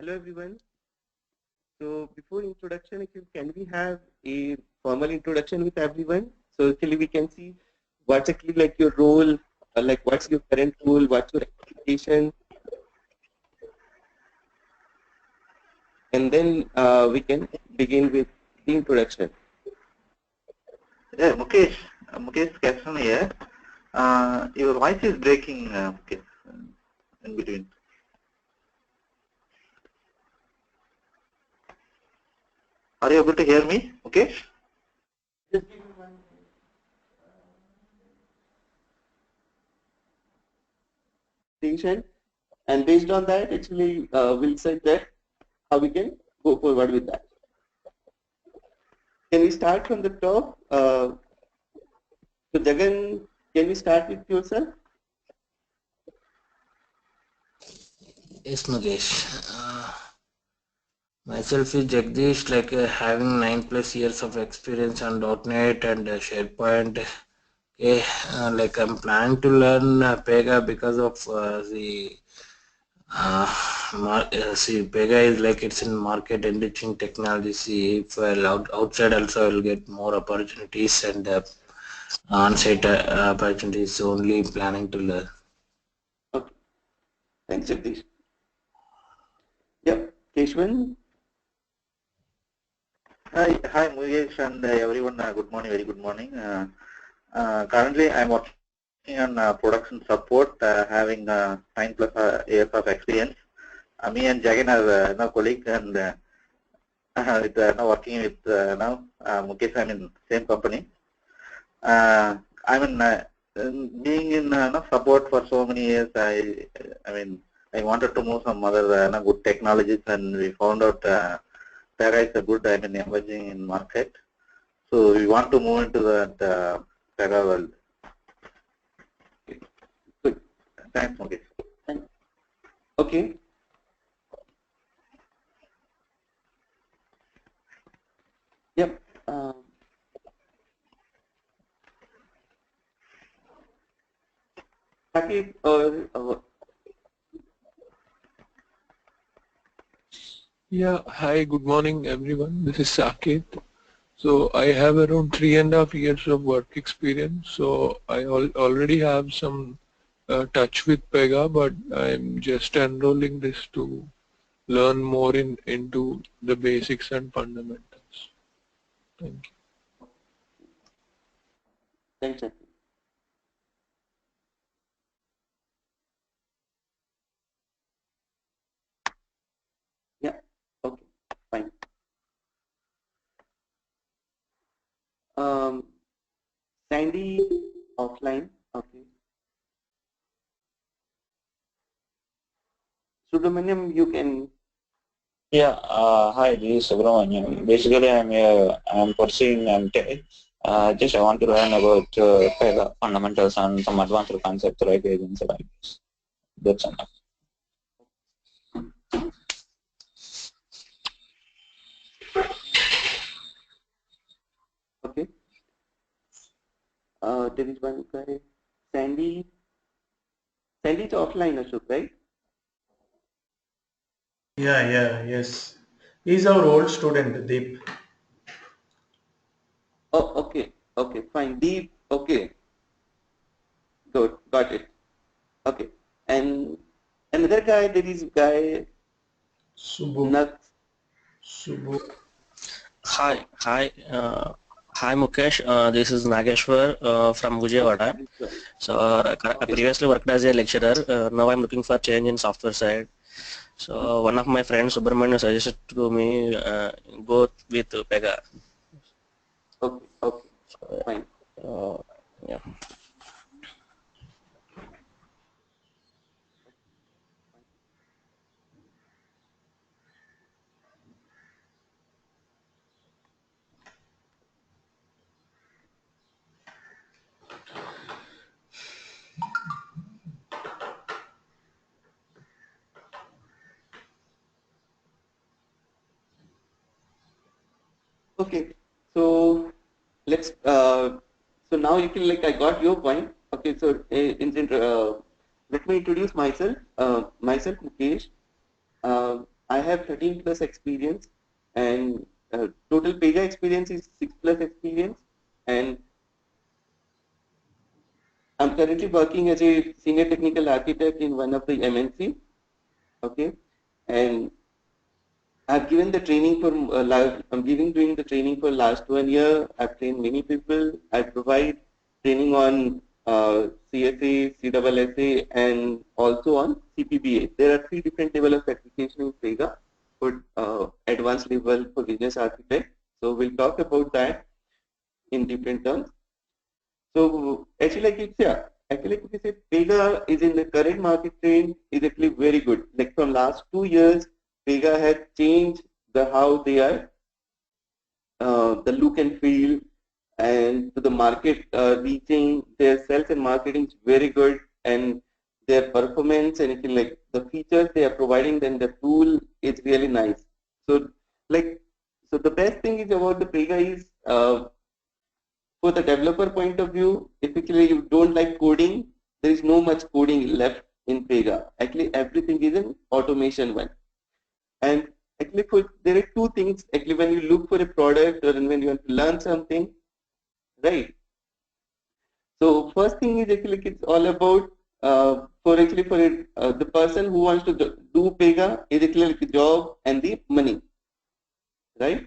Hello everyone. So before introduction, can we have a formal introduction with everyone? So actually we can see what's actually like your role, like what's your current role, what's your expectation, and then we can begin with the introduction. Yeah, Mukesh Capson here. Your voice is breaking, Mukesh, in between. Are you able to hear me, Mukesh? Just give me one. Presentation, and based on that, actually we'll say that how we can go forward with that. Can we start from the top? So Jagan, can we start with yourself? Yes, Nagesh. Myself is Jagdish, having 9+ years of experience on .NET and SharePoint. Okay, I'm planning to learn Pega because of Pega is like it's in market enriching technology. See, if outside also I'll get more opportunities and on-site opportunities. So only planning to learn. Okay, thanks, Jagdish. Yep, Keshwan. Hi, Mukesh and everyone. Good morning, very good morning. Currently, I'm working on production support, having 9+ years of experience. Me and Jagan are now colleagues and now working with Mukesh. I'm in same company. I mean, being in support for so many years, I wanted to move some other good technologies, and we found out Pega is a good, emerging in market. So we want to move into that Pega world. Good. Thanks, Mukesh. Okay. Yep. Sakib or Yeah, hi, good morning everyone. This is Saket. So I have around 3.5 years of work experience. So I already have some touch with Pega, but I'm just enrolling this to learn more into the basics and fundamentals. Thank you. thanks, Sakib. Yeah. Okay. Fine. Sandy offline. Okay. Subramaniam, you can. Yeah, hi, this is Subramaniam. Basically, I'm pursuing MTech. Just I want to learn about Pega fundamentals and some advanced concepts like agents and IPs. That's enough. Okay. There is one guy. Sandy. Sandy is offline, Ashok, right? Yes. He's our old student, Deep. Oh, okay. Okay, fine. Deep. Okay. Good. Got it. Okay. And another guy, there is guy Subbu. Nux. Hi Mukesh. This is Nageshwar from Vijayawada. So I previously worked as a lecturer. Now I'm looking for change in software side. So one of my friends, Subramanya, suggested to me go with Pega. Okay. Okay. Fine. Yeah. Okay. So let's. So now you can like I got your point. Okay. So let me introduce myself. Myself Mukesh. I have 13 plus experience, and total Pega experience is 6 plus experience, and I'm currently working as a senior technical architect in one of the MNC. Okay, and I've given the training for I'm doing the training for last 1 year. I've trained many people. I provide training on CSA, CSSA, and also on CPBA. There are 3 different levels of certification in Pega for advanced level for business architect. So we'll talk about that in different terms. So actually, like it's actually like we say, Pega is in the current market trend is actually very good. Like from last 2 years, Pega has changed the how they are, the look and feel, and to the market reaching their sales and marketing is very good, and their performance and if you like the features they are providing, then the tool is really nice. So like so the best thing is about the Pega is for the developer point of view, if actually you don't like coding, there is no much coding left in Pega. Actually, everything is an automation one. And actually, there are 2 things. Actually, when you look for a product or when you want to learn something, right? So first thing is actually it's all about for the person who wants to do Pega is actually like a job and the money, right?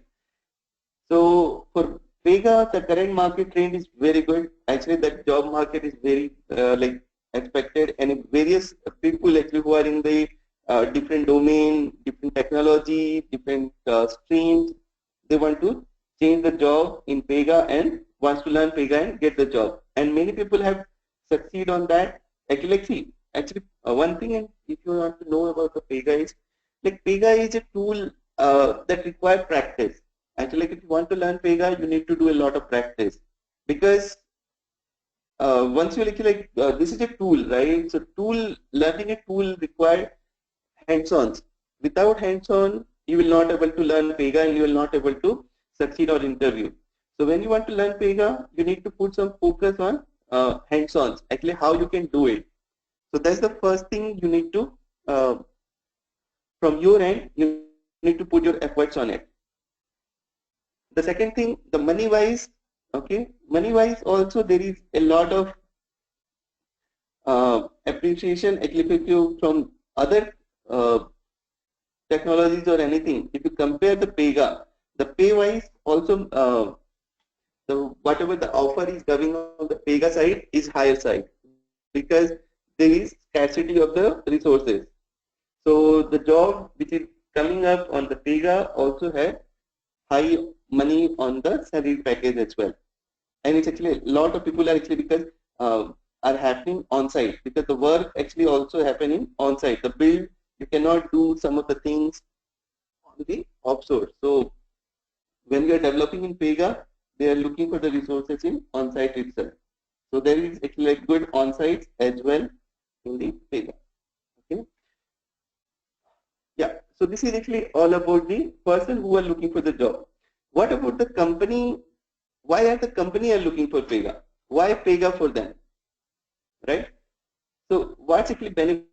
So for Pega, the current market trend is very good. Actually, that job market is very like expected, and various people actually who are in the different domain, different technology, different streams, they want to change the job in Pega and wants to learn Pega and get the job. And many people have succeed on that. Actually, like, see, actually, one thing, and if you want to know about the Pega is, like Pega is a tool that requires practice. Actually, like if you want to learn Pega, you need to do a lot of practice because once you this is a tool, right? So learning a tool requires hands-ons. Without hands-on, you will not able to learn Pega and you will not able to succeed on interview. So when you want to learn Pega, you need to put some focus on hands-ons. Actually, how you can do it. So that's the first thing you need to from your end. You need to put your efforts on it. The second thing, the money wise, okay, money wise also there is a lot of appreciation actually from other technologies or anything. If you compare the Pega, the pay wise also whatever the offer is coming on the Pega side is higher side because there is scarcity of the resources. So the job which is coming up on the Pega also had high money on the salary package as well, and it's actually a lot of people are actually because are happening on site because the work actually also happening on site. The build you cannot do some of the things on the offshore. So when we are developing in Pega, they are looking for the resources in on site itself. So there is actually like good on sites as well in the Pega. Okay. Yeah. So this is actually all about the person who are looking for the job. What about the company? Why are the company are looking for Pega? Why Pega for them? Right? So what's actually benefit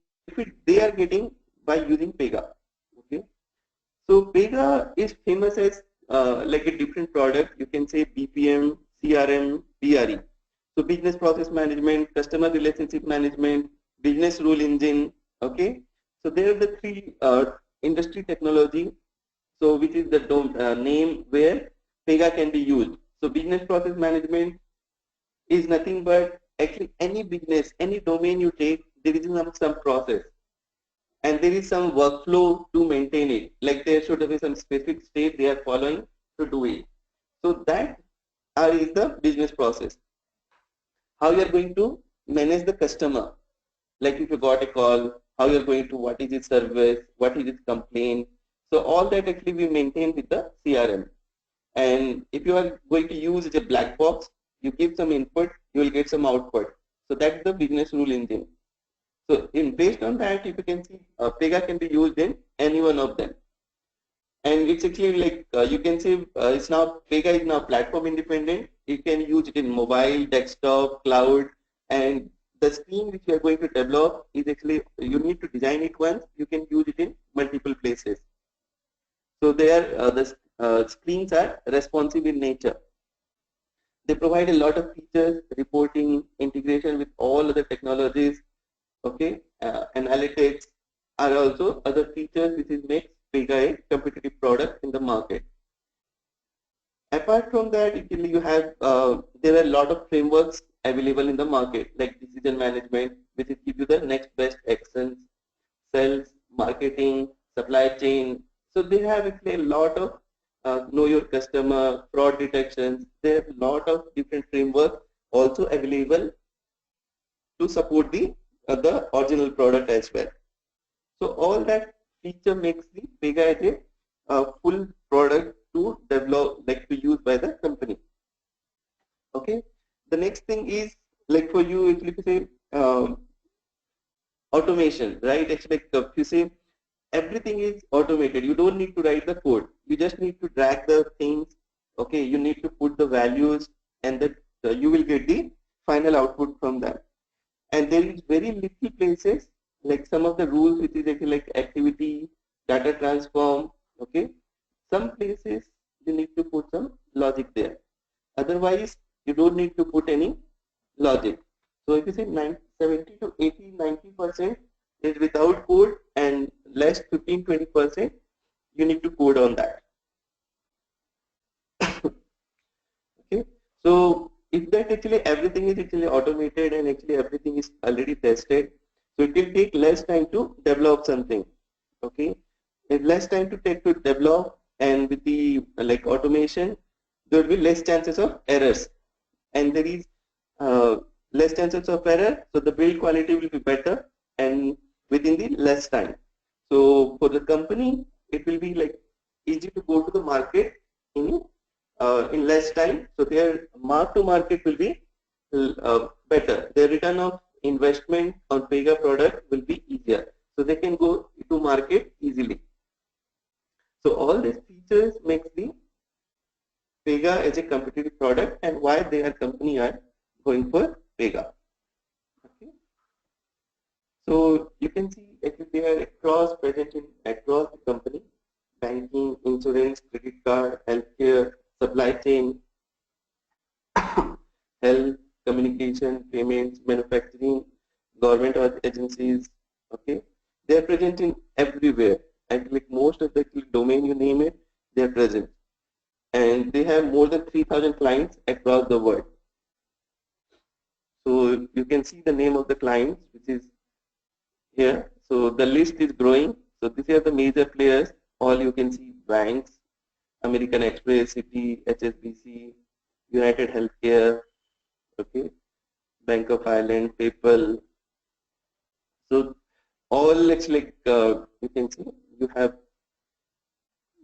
they are getting by using Pega? Okay. So Pega is famous as like a different product. You can say BPM, CRM, BRE. So business process management, customer relationship management, business rule engine. Okay. So there are the 3 industry technology. So which is the name where Pega can be used. So business process management is nothing but actually any business, any domain you take, there is some process and there is some workflow to maintain it. Like there should be some specific state they are following to do it. So that is the business process. How you are going to manage the customer, like if you got a call, how you are going to, what is its service, what is its complaint. So all that actually we maintain with the CRM. And if you are going to use a black box, you give some input, you will get some output. So that's the business rule engine. So based on that, if you can see, Pega can be used in any one of them. And it's actually like you can say it's now Pega is now platform independent. You can use it in mobile, desktop, cloud, and the scheme which you are going to develop is actually you need to design it once. You can use it in multiple places. So the screens are responsive in nature. They provide a lot of features, reporting, integration with all other technologies. Okay, analytics are also other features which is makes Pega a competitive product in the market. Apart from that, actually you have there are a lot of frameworks available in the market, like decision management, which will give you the next best actions, sales, marketing, supply chain. So they have actually a lot of know your customer, fraud detections. There are a lot of different frameworks also available to support the original product as well. So all that feature makes the Pega as a full product to develop, like to use by the company. Okay. The next thing is like for you, if you say automation, right? Actually, like, if you say everything is automated, you don't need to write the code. You just need to drag the things. Okay. You need to put the values, and that you will get the final output from that. And there is very little places like some of the rules which is actually like activity, data transform. Okay, some places you need to put some logic there. Otherwise, you don't need to put any logic. So if you say 70 to 80, 90% is without code, and less 15-20% you need to code on that. Okay, so if that actually everything is actually automated and actually everything is already tested, so it will take less time to develop something. Okay, it's less time to take to develop, and with the like automation, there will be less chances of errors, and there is less chances of error, so the build quality will be better and within the less time. So for the company, it will be like easy to go to the market in less time. So their mark to market will be better. Their return of investment on Pega product will be easier. So they can go to market easily. So all these features makes the Pega as a competitive product, and why their company are going for Pega. Okay. So you can see actually they are present in across the company: banking, insurance, credit card, healthcare, supply chain, health, communication, payments, manufacturing, government agencies. Okay, they are present in everywhere. And like most of the domain you name it, they are present. And they have more than 3,000 clients across the world. So you can see the name of the clients, which is here. So the list is growing. So these are the major players. All you can see: banks, American Express, Citi, HSBC, United Healthcare, okay, Bank of Ireland, PayPal. So all actually you can see you have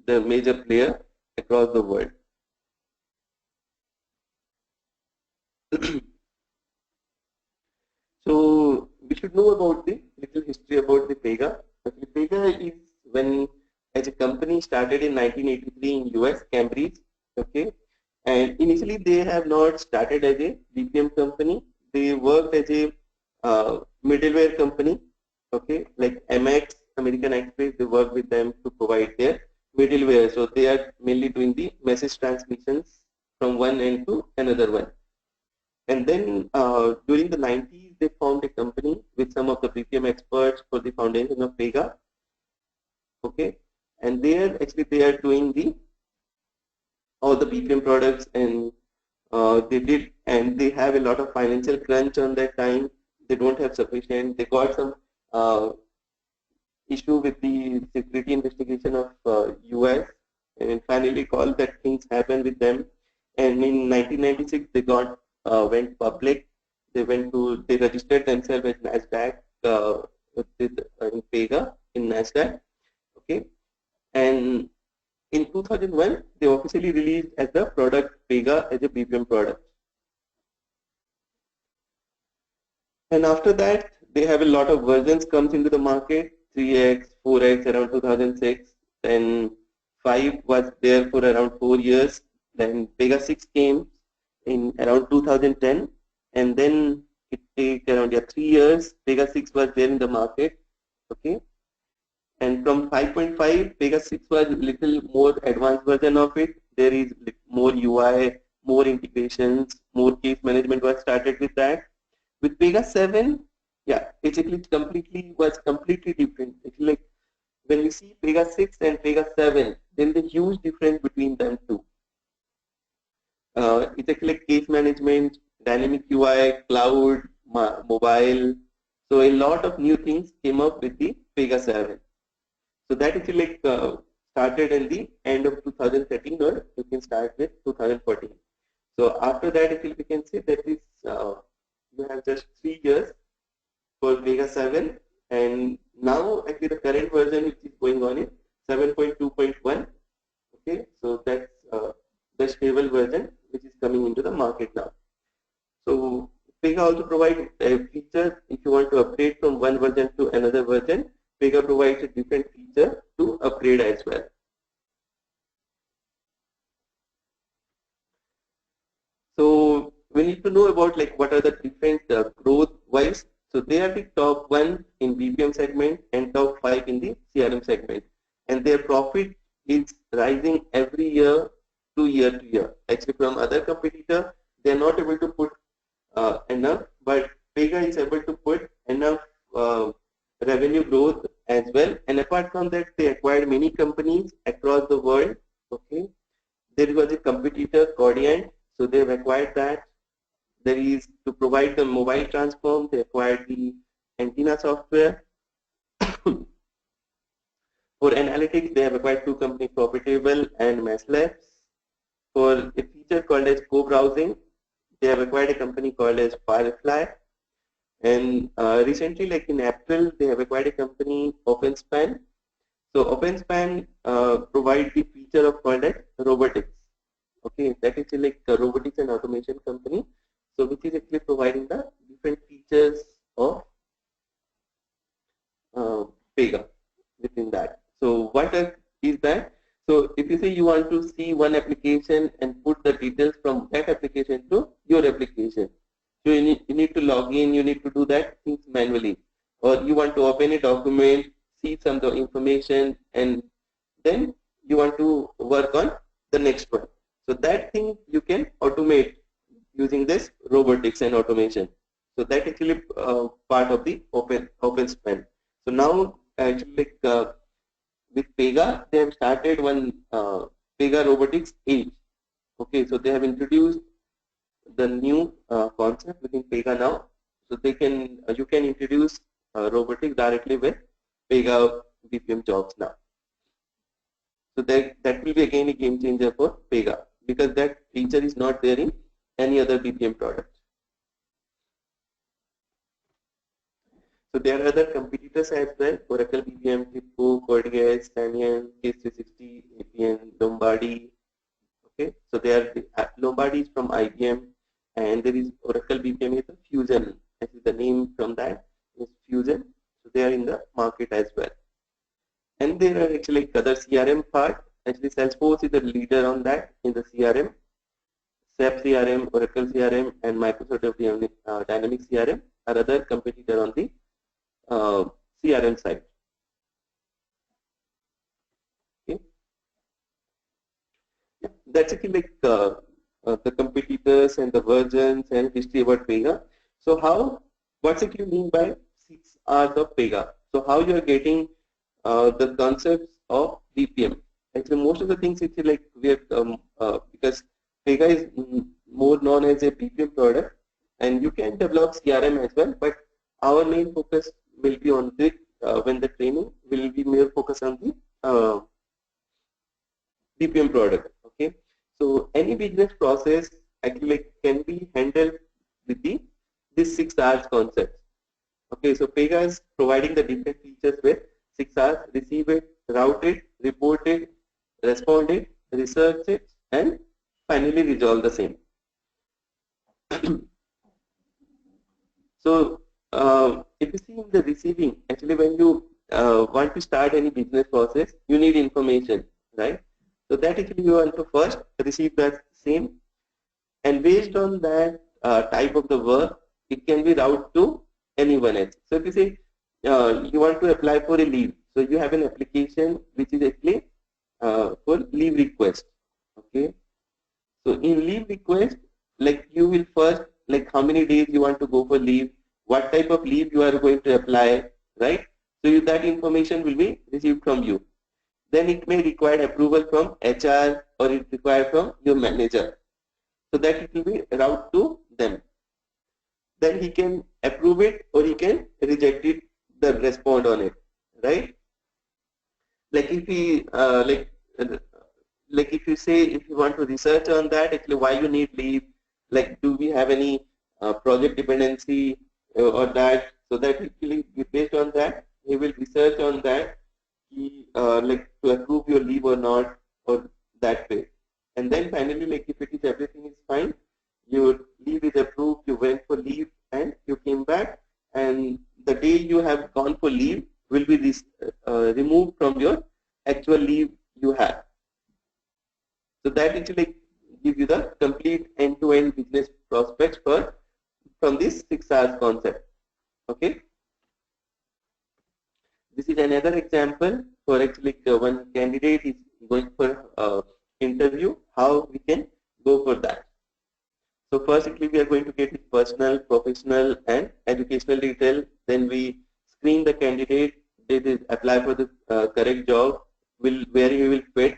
the major player across the world. So we should know about the little history about the Pega. Actually, Pega is when as a company started in 1983 in US, Cambridge. Okay, and initially they have not started as a BPM company. They worked as a middleware company. Okay, like Amex, American Express. They work with them to provide their middleware. So they are mainly doing the message transmissions from one end to another one. And then during the 90s, they found a company with some of the BPM experts for the foundation of Pega. Okay, and they are doing all the BPM products, and they have a lot of financial crunch on that time. They don't have sufficient. They got some issue with the security investigation of US, and finally called that things happened with them. And in 1996, they went public. They registered themselves as NASDAQ in Pega in NASDAQ. Okay, and in 2001, they officially released as the product Pega as a BPM product. And after that, they have a lot of versions comes into the market: 3x, 4x around 2006. Then 5 was there for around 4 years. Then Pega 6 came in around 2010, and then it took around 3 years. Pega 6 was there in the market. Okay, And from 5.5, Pega 6 was a little more advanced version of it. There is more UI, more integrations, more case management was started with that. With Pega 7, yeah, basically completely different. It's like when you see Pega 6 and Pega 7, there is a huge difference between them two. It's actually like case management, dynamic UI, cloud, mobile. So a lot of new things came up with the Pega 7. So that actually started in the end of 2013, or you can start with 2014. So after that, actually we can say that is you have just 3 years for Pega 7, and now actually the current version which is going on is 7.2.1. Okay, so that's the stable version which is coming into the market now. So Pega also provides a feature if you want to upgrade from one version to another version. Pega provides a different feature to upgrade as well. So we need to know about like what are the different growth wise. So they are the top 1 in BPM segment and top 5 in the CRM segment, and their profit is rising every year to year. Actually, from other competitor, they are not able to put enough, but Pega is able to put enough revenue growth as well. And apart from that, they acquired many companies across the world. Okay, there was a competitor, Cordient, so they have acquired that. There is to provide the mobile transform, they acquired the antenna software. For analytics, they have acquired 2 companies, Profitable and MassLabs. For a feature called as co-browsing, they have acquired a company called as Firefly. And recently, like in April, they have acquired a company, OpenSpan. So OpenSpan provides the feature of called as robotics. Okay, that is like a robotics and automation company. So which is actually providing the different features of Pega within that. So what is that? So if you say you want to see one application and put the details from that application to your application, so you need to log in, you need to do that things manually, or you want to open a document, see some of the information, and then you want to work on the next one. So that thing you can automate using this robotics and automation. So that actually part of the OpenSpan. So now actually with Pega, they have started one Pega Robotics Age. Okay, so they have introduced the new concept within Pega now. So they can you can introduce robotics directly with Pega BPM jobs now. So that will be again a game changer for Pega, because that feature is not there in any other BPM product. So there are other competitors as well: Oracle BPM, Hippo, Codegis, Tanyan, Case360, APN, Lombardi. Okay, so there are Lombardi is from IBM, and there is Oracle BPM is a Fusion. Actually, the name from that is Fusion. So they are in the market as well. And there are actually like other CRM part. Actually, Salesforce is the leader on that in the CRM. SAP CRM, Oracle CRM, and Microsoft Dynamics CRM are other competitor on the CRM side. Okay, yeah, that's actually like the competitors and the versions and history about Pega. So what's it you mean by 6 hours of Pega? So how you are getting the concepts of BPM? Actually, most of the things it's like we have because Pega is more known as a BPM product, and you can develop CRM as well, but our main focus will be on the when the training will be more focused on the BPM product. Okay, so any business process actually can be handled with this 6 hours concept. Okay, so Pega is providing the different features with 6 hours: receive it, route it, report it, respond it, research it, and finally resolve the same. So if you see in the receiving, actually when you want to start any business process, you need information, right? So that actually you want to first receive that same, and based on that type of the work, it can be routed to anyone else. So if you say you want to apply for a leave, So you have an application which is actually for leave request. Okay. So in leave request, like you will first, like how many days you want to go for leave, what type of leave you are going to apply, right? So that information will be received from you. Then it may require approval from HR or it require from your manager. So that it will be route to them. Then he can approve it or he can reject it, then respond on it, right? Like if he like if you say, if you want to research on that, actually why you need leave, like do we have any project dependency or that, so that actually based on that he will research on that, he like to approve your leave or not, or that way. And then finally, like if it is everything is fine, your leave is approved, you went for leave and you came back, and the day you have gone for leave will be removed from your actual leave you have. So that actually give you the complete end-to-end business prospects from this 6 hours concept. Okay. This is another example for actually one candidate is going for interview, how we can go for that. So first actually we are going to get his personal, professional and educational detail. Then we screen the candidate, they apply for the correct job, where he will fit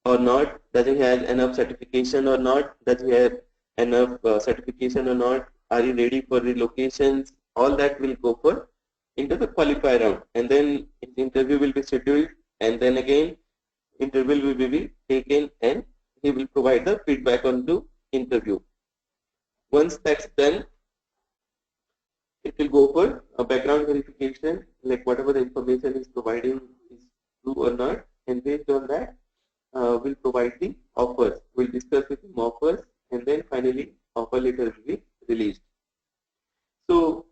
or not, does he have enough certification or not, does he have enough certification or not, are you ready for relocations, all that will go for into the qualifier round, and then interview will be scheduled, and then again interview will be taken and he will provide the feedback on the interview. Once that's done, it will go for a background verification, like whatever the information is providing is true or not, and based on that we'll provide the offers. We'll discuss with him offers, and then finally offer letter will be released. So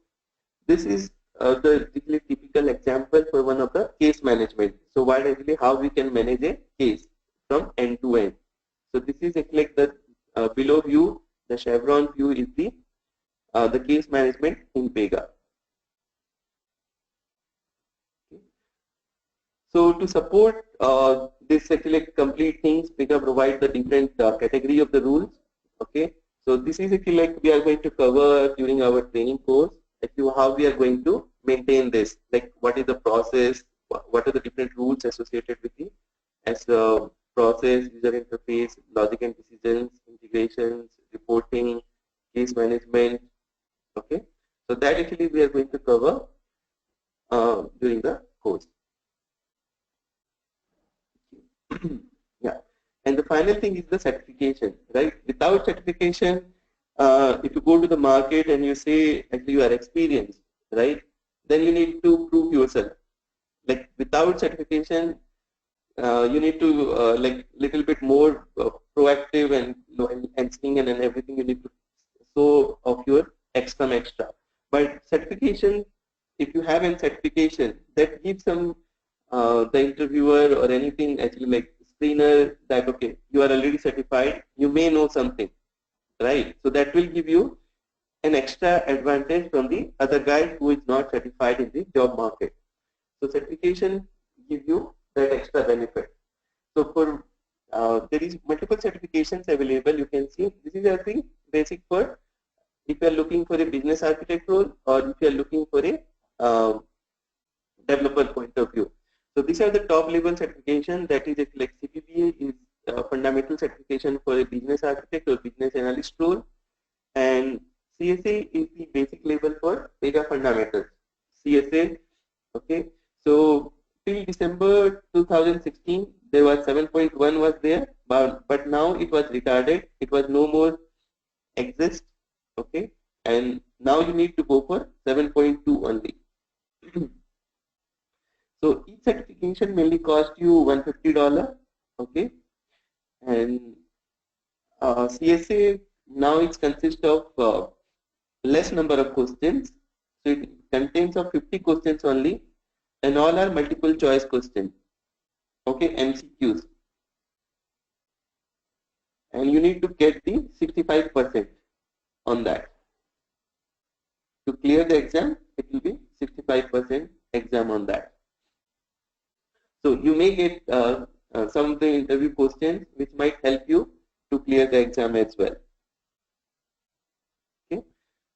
this is the typical example for one of the case management. So what actually how we can manage a case from end to end. So this is actually like the below view, the chevron view is the case management in Pega. So to support this actually complete things, Pega provide the different category of the rules. Okay, so this is actually like we are going to cover during our training course. Actually, how we are going to maintain this, like what is the process, what are the different rules associated with it, as a process, user interface, logic and decisions, integrations, reporting, case management. Okay, so that actually we are going to cover during the course. Yeah, and the final thing is the certification, right? Without certification, if you go to the market and you say actually you are experienced, right? Then you need to prove yourself. Like without certification, you need to like little bit more proactive and seeing and everything. You need to show of your extra. But certification, if you have a certification, that gives some the interviewer or anything actually like screener that okay, you are already certified, you may know something, right? So that will give you an extra advantage from the other guy who is not certified in the job market. So certification gives you that extra benefit. So for there is multiple certifications available. You can see this is I think basic for if you are looking for a business architect role or if you are looking for a developer point of view. So these are the top level certification, that is like CPPA is fundamental certification for a business architect or business analyst role, and CSA is the basic level for Pega fundamentals. CSA, okay. So till December 2016 there was 7.1 was there, but now it was retarded. It was no more exist, okay, and now you need to go for 7.2 only. So each certification mainly cost you $150, okay, and CSA now it consists of less number of questions. So it contains of 50 questions only, and all are multiple choice questions, okay, MCQs, and you need to get the 65% on that. To clear the exam, it will be 65% exam on that. So you may get some of the interview questions which might help you to clear the exam as well. Okay,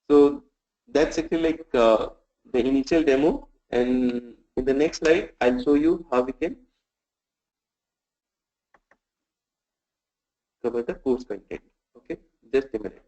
so that's actually like the initial demo, and in the next slide I'll show you how we can cover the course content. Okay, just a minute.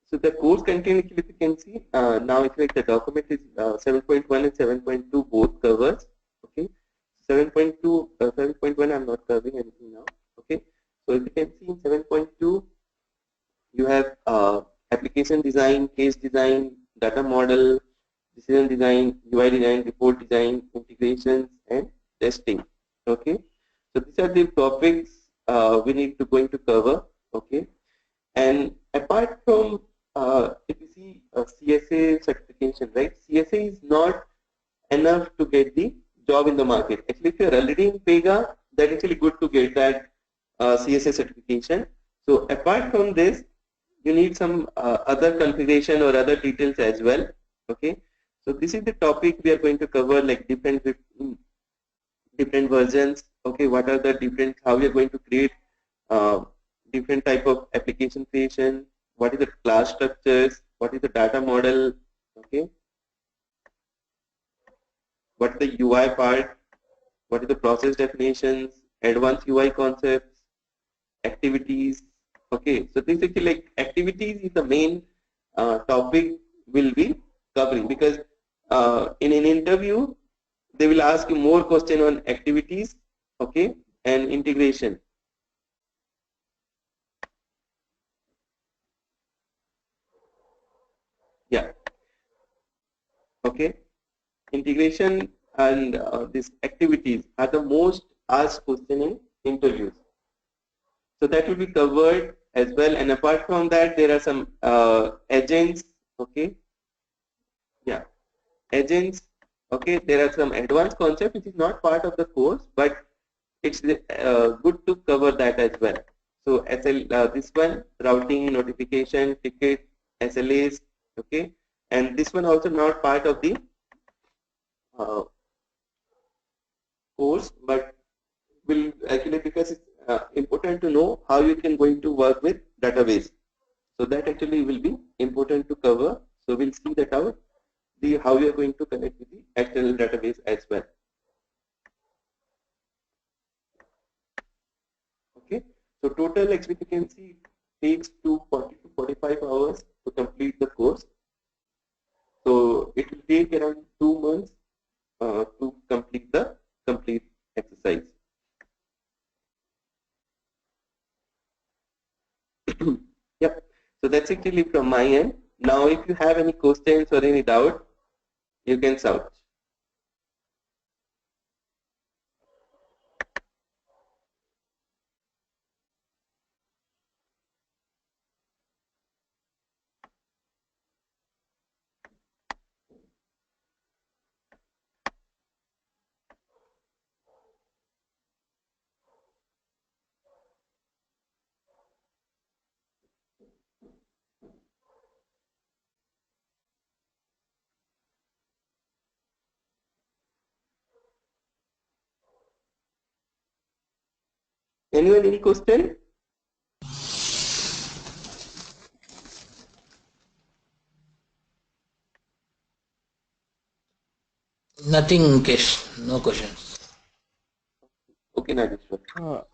So the course content, actually, if you can see now, it's like the document is 7.1 and 7.2 both covers. Okay, 7.2, 7.1 I'm not covering anything now. Okay, so if you can see in 7.2 you have application design, case design, data model, decision design, UI design, report design, integrations, and testing. Okay, so these are the topics we need to going to cover. Okay, and apart from if you see CSA certification, right? CSA is not enough to get the job in the market. Actually, if you're already in Pega, that's actually good to get that CSA certification. So apart from this, you need some other configuration or other details as well. Okay, so this is the topic we are going to cover, like different versions. Okay, what are the different, how we are going to create uh, different type of application creation, what is the class structures, what is the data model, okay, what is the UI part, what is the process definitions, advanced UI concepts, activities. Okay, so this actually like activities is the main topic will be covering, because in an interview they will ask you more question on activities, okay, and integration. Yeah, okay, integration and these activities are the most asked question in interviews. So that will be covered as well. And apart from that, there are some agents. Okay, yeah, agents. Okay, there are some advanced concepts which is not part of the course, but it's good to cover that as well. So this one, routing, notification, ticket, SLAs. Okay, and this one also not part of the course, but will actually, because it's important to know how you can going to work with database. So that actually will be important to cover. So we'll see that out, the how you are going to connect with the external database as well. Okay. So total, actually you can see, takes 40 to 45 hours to complete the course. So it will take around 2 months to complete the complete exercise. Yep. So that's actually from my end. Now, if you have any questions or any doubt, you can shout. Anyone, any question? Nothing, Mukesh. No questions. Okay, Nageshwar.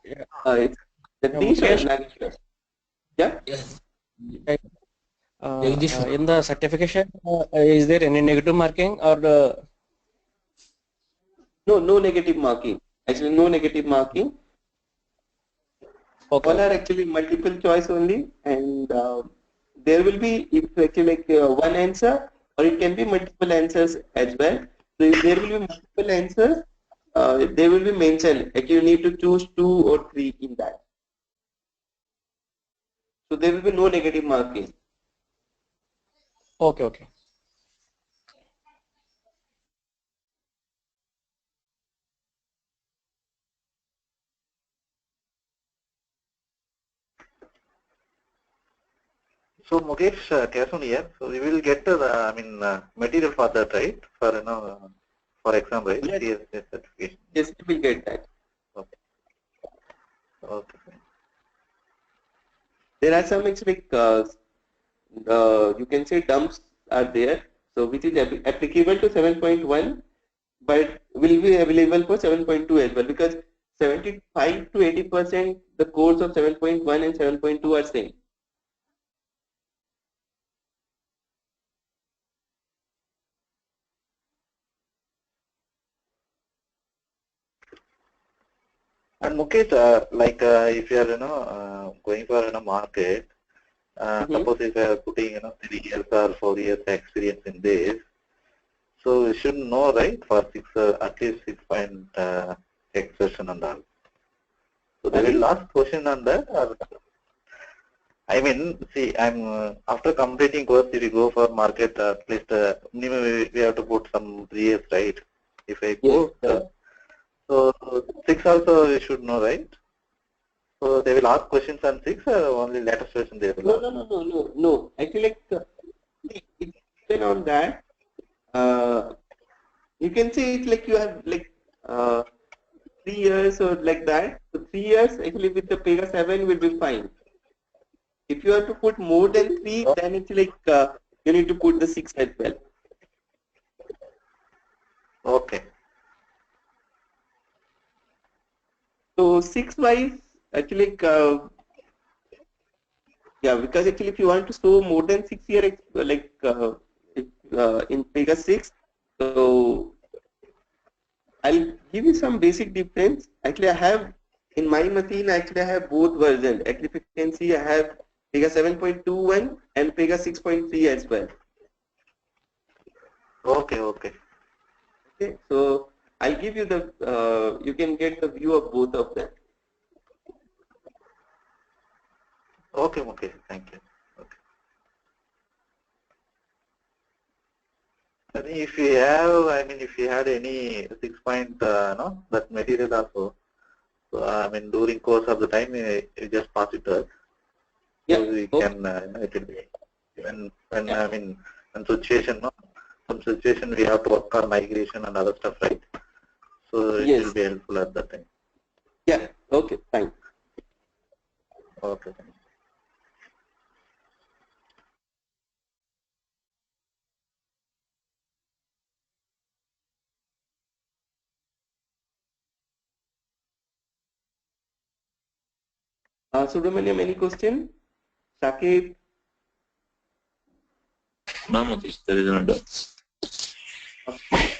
Yeah. It's Jagdish or Mukesh, Nageshwar? Yeah. Yes. Jagdish. in the certification, is there any negative marking or No, no negative marking. Actually, no negative marking. okay, All are okay. actually multiple choice only, and there will be if actually like one answer, or it can be multiple answers as well. So if there will be multiple answers, they will be mentioned. Actually, you need to choose two or three in that. So there will be no negative marking. Okay, okay. So Mukesh, Kesun here. So we will get the material for that, right? For for exam, right? Yes, CSS certification. yes, you will get that. Okay. Okay. There are some actually you can say dumps are there. So which is applicable to 7.1, but will be available for 7.2 as well, because 75 to 80% the codes of 7.1 and 7.2 are same. And Mukesh, if you are going for market, Mm-hmm. suppose if you are putting 3 years or 4 years experience in this, so you should know, right, for at least 6 point expression and all. So they will Sorry? ask question on that. Or, I mean, see, I'm after completing course, if you go for market, at least minimum we have to put some 3 years, right? If I Yes. put, so 6 also you should know, right? So they will ask questions on 6 or only latest version they will No, ask? no, no, no, no, no. Actually, like, it depends on that. Uh, you can say it's like you have like 3 years or like that. So 3 years actually with the Pega 7 will be fine. If you have to put more than three, then it's like you need to put the 6 as well. Okay. So 6 wise, actually, yeah, because actually if you want to show more than 6 year, in Pega 6, so I'll give you some basic difference. Actually, I have in my machine, actually I have both versions. Actually, if you can see, I have Pega 7.21 and Pega 6.3 as well. Okay, okay. Okay, so I'll give you the, you can get the view of both of them. Okay, okay. Thank you. Okay. I think if you have, if you had any 6 point, no, that material also, so, during course of the time, you just pass it to us. So Yeah, we okay. can, it will be, when Yeah. in situation, no, some situation we have to work on migration and other stuff, right? So it will Yes. be helpful at that time. Yeah, okay, fine. Okay, thank you. Subramaniam, any question? Shakib? No, Mukesh, there is no doubt.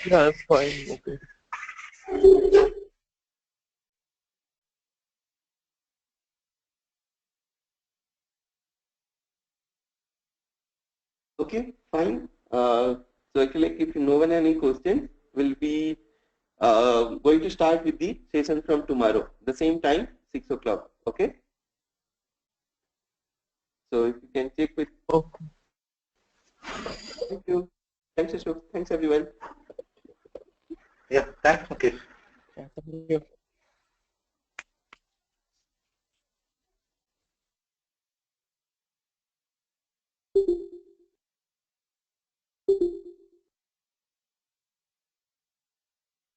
Yeah, I'm fine. Okay. Okay, fine. So actually, like, if no one has any questions, we'll be going to start with the session from tomorrow, the same time, 6 o'clock. Okay. So if you can check with. Okay. Thank you. Thanks, Ashok. Thanks, everyone. Yeah, thanks, Mukesh. Yeah, thank you.